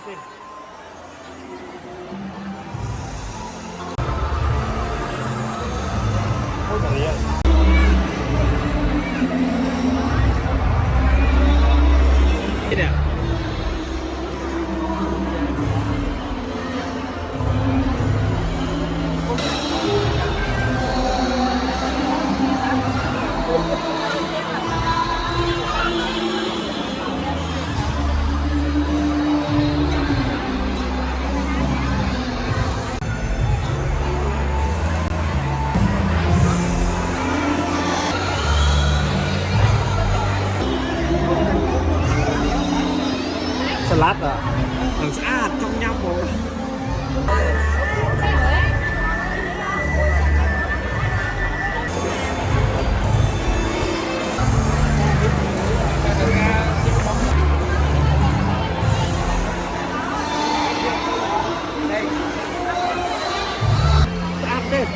สิโอ้ยอย่างนี้เนี่ย สลัดอ่ะหนังสะอาดจ้องยำโมสะอาดเด็ด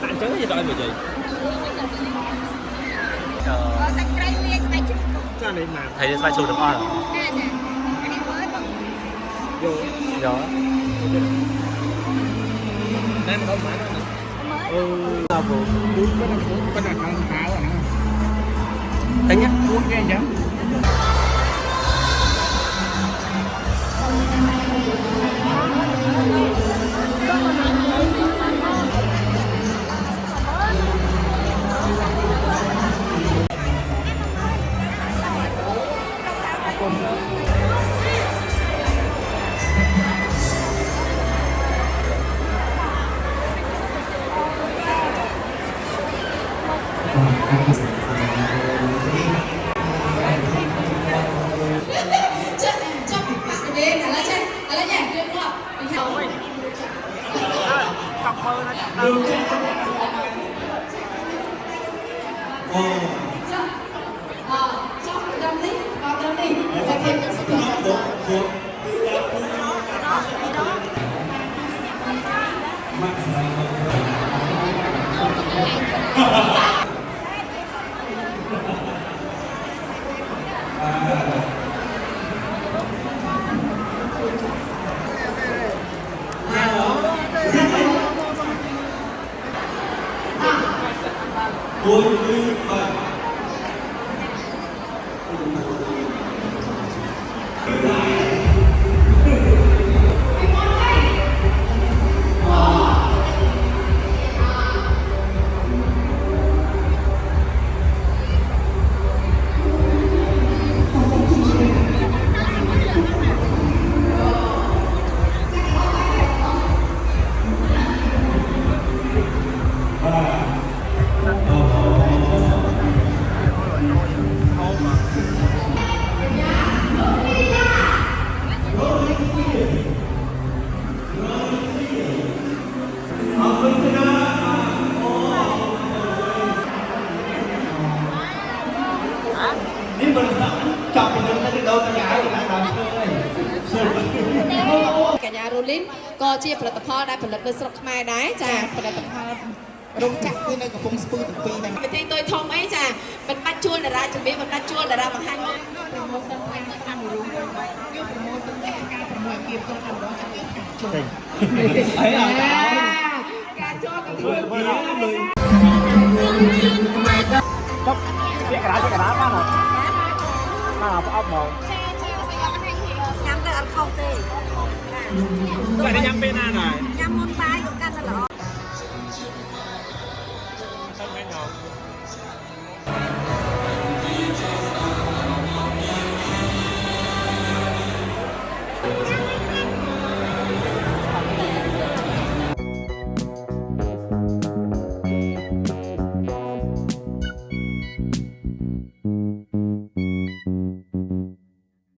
bạn chớ gì đòi về gì sạch cây miên sạch chụp ra đây mà thấy đến vai chụp được ngon không? nè nè cái này mới bằng vô Đó. đây mà đâu mà nó mới là bộ đúng cái này không tháo rồi nè Thế nhá. uống cái gì cặp mơ nó cặp mơนี่บริษัทจับไปเลยไม่ได้โดนกระยายหลายครั้งเลยกระยายโรลินก็เจี๊ยบผลิตภัณฑ์ได้ผลิตในสระแม่ได้จ้ะผลิตภัณฑ์รมจักรคือในกระปุกสปูถึงปีนะไปที่ตัวทองไหมจ้ะเป็นปัจจุบันดาราจะมีเป็นปัจจุบันดาราบางท่านโปรโมชั่นแฟนทำรู้ยกโปรโมชั่นแฟนการประมวลเกี่ยวกับทำร้องจะเกิดการโชว์การโชว์กับที่เพื่อนเลย chốc cái đá ba nào có ốc màu nhắm tới ăn không tê vậy nó nhắm bên này nhắm môn tay của căn là không nghe nhọc